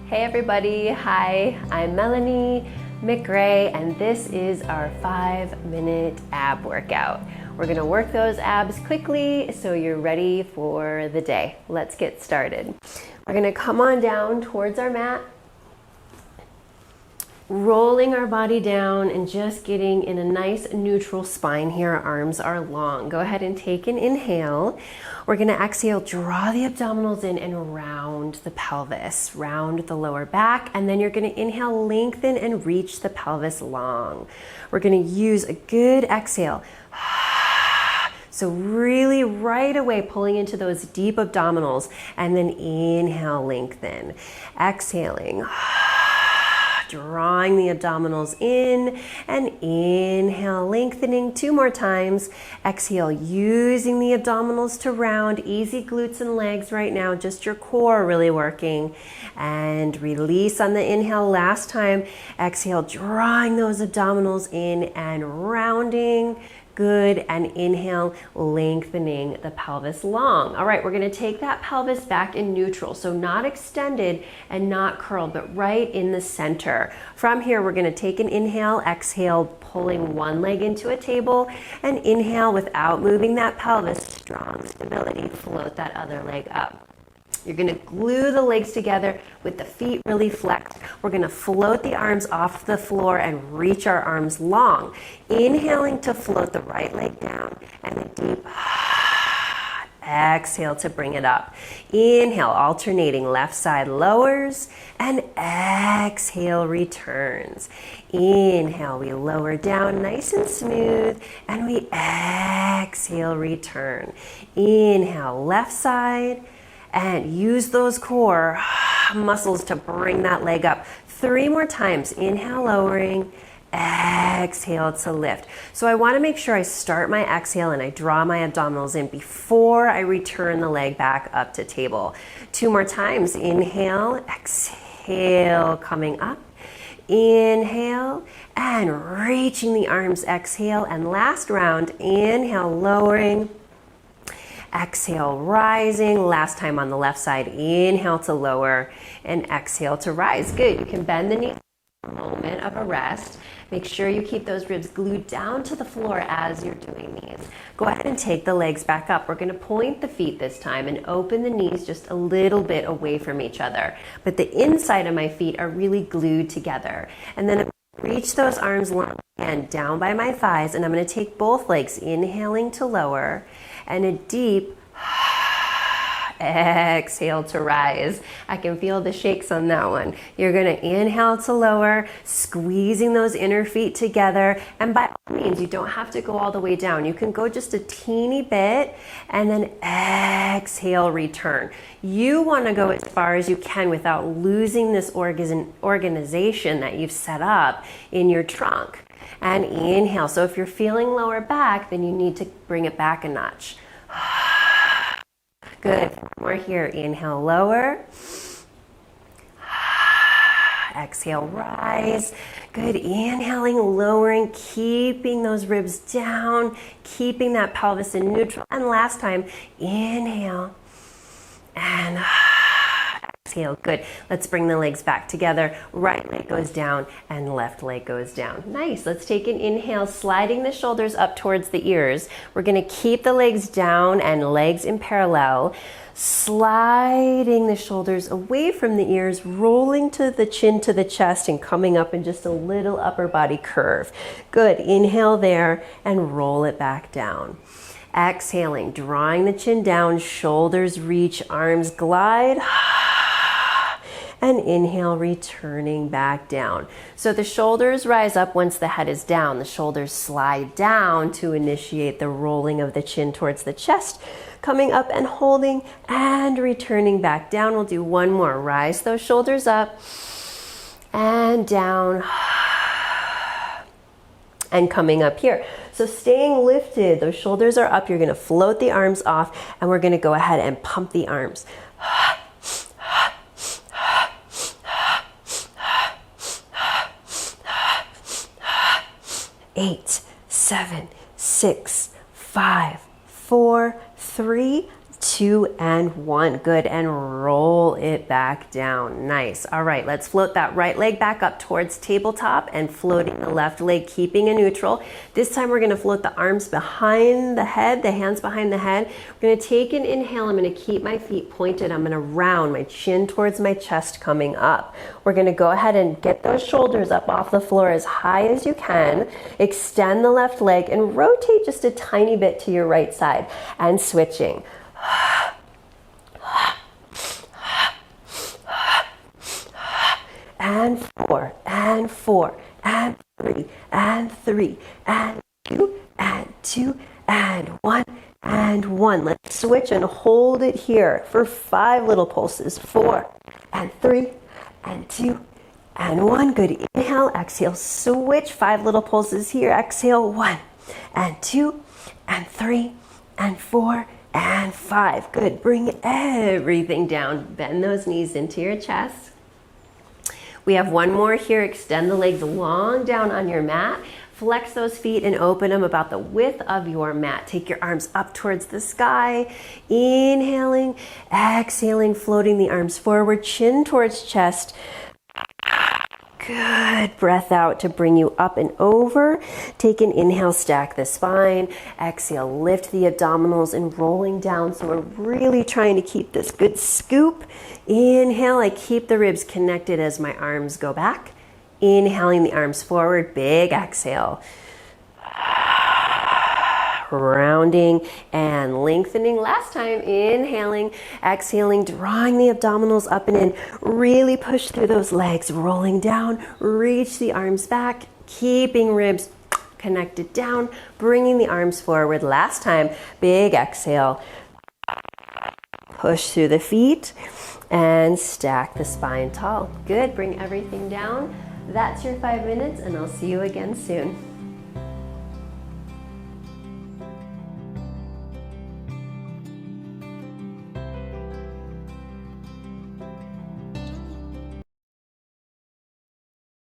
Hey everybody, hi, I'm Melanie McRae and this is our 5-minute ab workout. We're gonna work those abs quickly so you're ready for the day. Let's get started. We're gonna come on down towards our mat, rolling our body down and just getting in a nice neutral spine here. Our arms are long. Go ahead and take an inhale. We're gonna exhale, draw the abdominals in and round the pelvis, round the lower back, and then you're gonna inhale, lengthen and reach the pelvis long. We're gonna use a good exhale. So really right away pulling into those deep abdominals and then inhale, lengthen. Exhaling. Drawing the abdominals in and inhale, lengthening 2 more times. Exhale, using the abdominals to round. Easy glutes and legs right now, just your core really working. And release on the inhale last time. Exhale, drawing those abdominals in and rounding. Good, and inhale, lengthening the pelvis long. All right, we're gonna take that pelvis back in neutral, so not extended and not curled, but right in the center. From here, we're gonna take an inhale, exhale, pulling one leg into a table, and inhale without moving that pelvis, strong stability, float that other leg up. You're gonna glue the legs together with the feet really flexed. We're gonna float the arms off the floor and reach our arms long. Inhaling to float the right leg down and a deep exhale to bring it up. Inhale, alternating left side lowers and exhale, returns. Inhale, we lower down nice and smooth and we exhale, return. Inhale, left side. And use those core muscles to bring that leg up. 3 more times. Inhale, lowering. Exhale to lift. So I want to make sure I start my exhale and I draw my abdominals in before I return the leg back up to table. 2 more times. Inhale, exhale, coming up. Inhale and reaching the arms. Exhale. And last round. Inhale, lowering. Exhale, rising. Last time on the left side. Inhale to lower and exhale to rise. Good. You can bend the knees for a moment of a rest. Make sure you keep those ribs glued down to the floor as you're doing these. Go ahead and take the legs back up. We're going to point the feet this time and open the knees just a little bit away from each other. But the inside of my feet are really glued together. And then reach those arms long and down by my thighs. And I'm going to take both legs, inhaling to lower. And a deep exhale to rise. I can feel the shakes on that one. You're gonna inhale to lower, squeezing those inner feet together. And by all means, you don't have to go all the way down. You can go just a teeny bit and then exhale, return. You wanna go as far as you can without losing this organization that you've set up in your trunk. And inhale. So if you're feeling lower back, then you need to bring it back a notch. Good. More here. Inhale, lower. Exhale, rise. Good. Inhaling, lowering, keeping those ribs down, keeping that pelvis in neutral. And last time, inhale and exhale. Good. Let's bring the legs back together. Right leg goes down and left leg goes down. Nice. Let's take an inhale, sliding the shoulders up towards the ears. We're going to keep the legs down and legs in parallel. Sliding the shoulders away from the ears, rolling to the chin to the chest and coming up in just a little upper body curve. Good. Inhale there and roll it back down. Exhaling, drawing the chin down, shoulders reach, arms glide. And inhale, returning back down. So the shoulders rise up once the head is down. The shoulders slide down to initiate the rolling of the chin towards the chest. Coming up and holding and returning back down. We'll do one more. Rise those shoulders up and down. And coming up here. So staying lifted, those shoulders are up. You're gonna float the arms off and we're gonna go ahead and pump the arms. 8, 7, 6, 5, 4, 3, 2, and 1. Good. And roll it back down. Nice. All right, let's float that right leg back up towards tabletop and floating the left leg, keeping a neutral. This time we're going to float the arms behind the head, the hands behind the head. We're going to take an inhale. I'm going to keep my feet pointed. I'm going to round my chin towards my chest coming up. We're going to go ahead and get those shoulders up off the floor as high as you can. Extend the left leg and rotate just a tiny bit to your right side and switching. And 4, and 4, and 3, and 3, and 2, and 2, and 1, and 1. Let's switch and hold it here for 5 little pulses. 4, and 3, and 2, and 1. Good. Inhale, exhale, switch. 5 little pulses here. Exhale, 1, and 2, and 3, and 4, and 5. Good. Bring everything down. Bend those knees into your chest. We have one more here. Extend the legs long down on your mat. Flex those feet and open them about the width of your mat. Take your arms up towards the sky. Inhaling, exhaling, floating the arms forward, chin towards chest. Good. Breath out to bring you up and over. Take an inhale, stack the spine. Exhale, lift the abdominals and rolling down. So we're really trying to keep this good scoop. Inhale, I keep the ribs connected as my arms go back. Inhaling the arms forward, big exhale. Rounding and lengthening. Last time, inhaling, exhaling, drawing the abdominals up and in. Really push through those legs, rolling down, reach the arms back, keeping ribs connected down, bringing the arms forward. Last time, big exhale. Push through the feet and stack the spine tall. Good, bring everything down. That's your 5 minutes and I'll see you again soon.